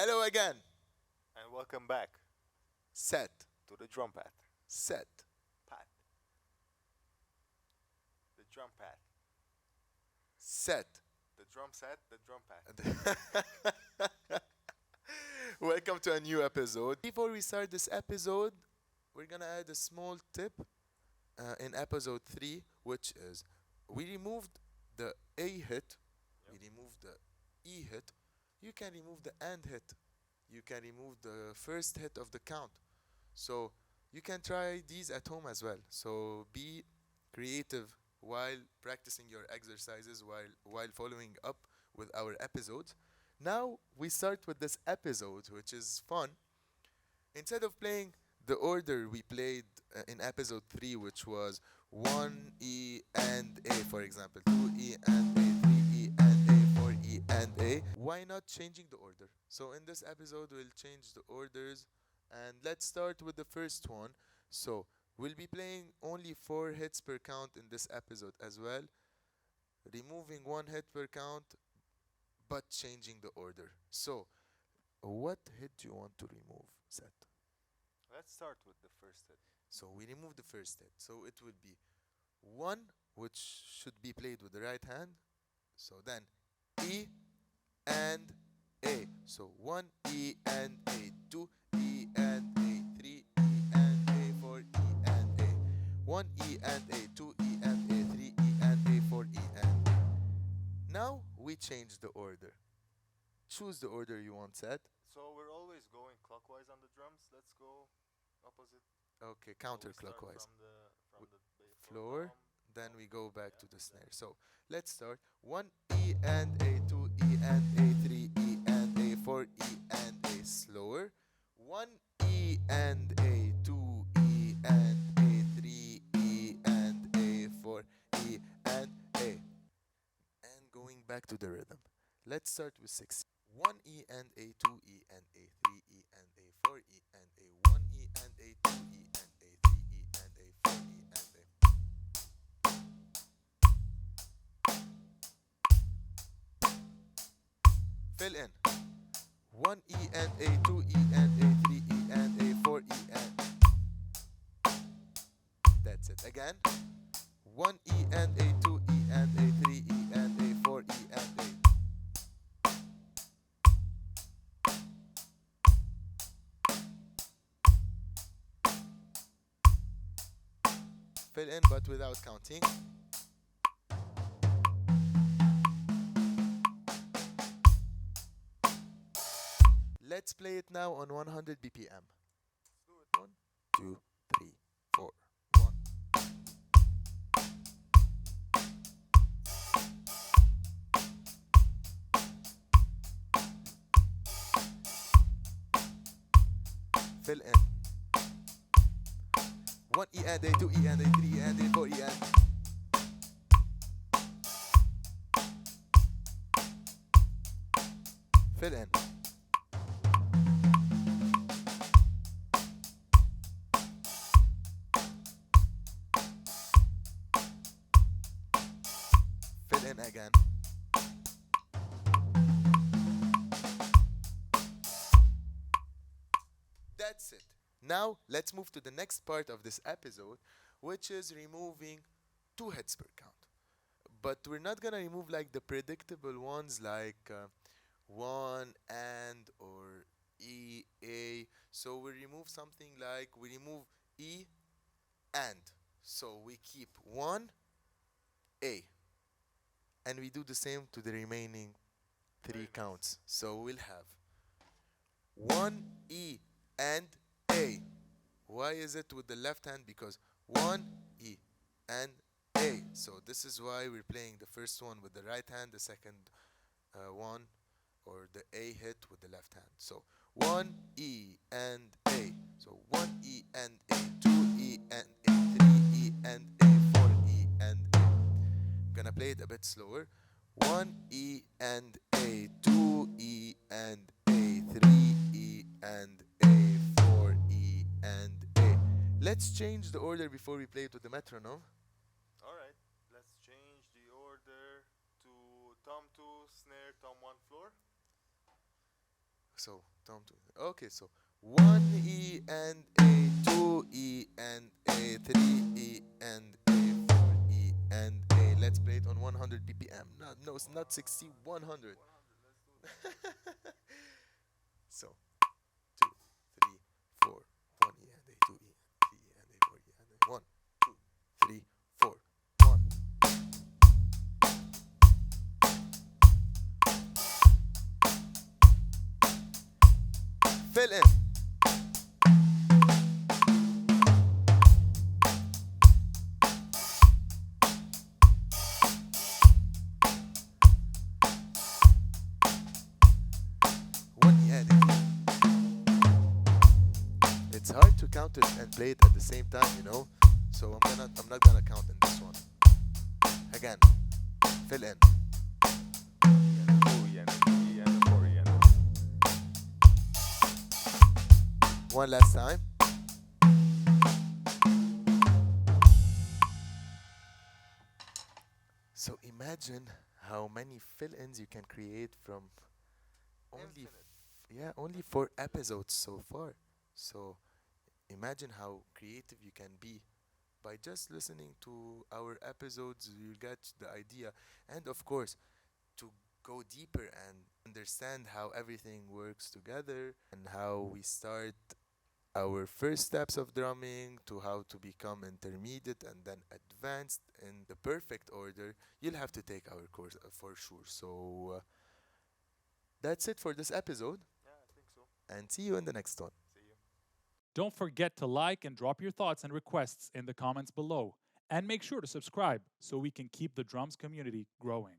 Hello again. And welcome back Set. to the drum pad. Set. Pad. The drum pad. Set. The drum set, the drum pad. Welcome to a new episode. Before we start this episode, we're gonna add a small tip in episode 3, which is we removed the A hit, Yep. we removed the E hit. You can remove the AND hit. You can remove the first hit of the count. So you can try these at home as well. So be creative while practicing your exercises while following up with our episodes. Now we start with this episode, which is fun. Instead of playing the order we played in episode 3, which was 1 E and A, for example, 2 E and A, 3 E and A, 4 E and A, why not changing the order? So in this episode, we'll change the orders, and let's start with the first one. So we'll be playing only 4 hits per count in this episode as well, removing 1 hit per count, but changing the order. So, what hit do you want to remove, Seth? Let's start with the first hit. So we remove the first hit. So it will be 1, which should be played with the right hand. So then E and A. So 1 E and A, 2 E and A, 3 E and A, 4 E and A. 1 E and A, 2 E and A, 3 E and A, 4 E and A. Now we change the order. Choose the order you want, Seth. So we're always going clockwise on the drums. Let's go opposite. Okay, So we start counterclockwise. from the Floor, then tom. we go back Yeah, to the snare. then So let's start. 1 E and A, 2 E and A, 3 E and A, 4 E and A. Slower. 1 E and A, 2 E and A, 3 E and A, 4 E and A. And going back to the rhythm. Let's start with 6. 1 E and A, 2 E and A, 3 E and A, 4 E and A, 1 E and A, 2 E and A, 3 E and A, 4 E and A. Fill in. 1 E and A, 2 E and A, 3 E and A, 4 E and. That's it. Again. 1 E and A, 2 E and A, 3 E and A, 4 E and A. Fill in but without counting. Let's play it now on 100 BPM. let's do it. 1, 2, 3, 4. 1. Fill in. 1 E and A, 2 E and A, 3 E and A, 4 E and. Fill in. Fill in again. That's it. Now let's move to the next part of this episode, which is removing 2 hits per count. But we're not gonna remove like the predictable ones like 1 and or E A. So we remove something like we remove E and. So we keep 1 A, and we do the same to the remaining 3 Very nice. counts. So we'll have 1 E and A. Why is it with the left hand? Because 1 E and A. So this is why we're playing the first one with the right hand, the second one or the A hit with the left hand. So 1 E and A. So 1 E and A, 2 E and A, 3 E and A, 4 E and A. I'm gonna play it a bit slower. 1 E and A, 2 E and A, 3 E and A, 4 E and A. Let's change the order before we play it with the metronome. Alright, let's change the order to tom 2, snare, tom 1, floor. So don't do it. Okay, so 1 E and A, 2 E and A, 3 E and A, 4 E and A. Let's play it on 100 BPM. No, no, it's not 60, 100. 100. Let's do that. So 2, 3, 4, 1 E and A, 2 E, 3 E and A, 4 E and A. 1, 2, 3, 4, 1. Fill in. One E and A. It's hard to count it and play it at the same time, you know. So I'm not gonna count in this one. Again, fill in. And a 2 and a 3 and a 4 and a One last time. So imagine how many fill-ins you can create from only infinite. yeah, only 4 episodes so far. So imagine how creative you can be by just listening to our episodes. You get the idea, and of course, to go deeper and understand how everything works together and how we start our first steps of drumming to how to become intermediate and then advanced in the perfect order, you'll have to take our course for sure. So that's it for this episode, Yeah, I think so. and see you in the next one. See you. Don't forget to like and drop your thoughts and requests in the comments below. And make sure to subscribe so we can keep the drums community growing.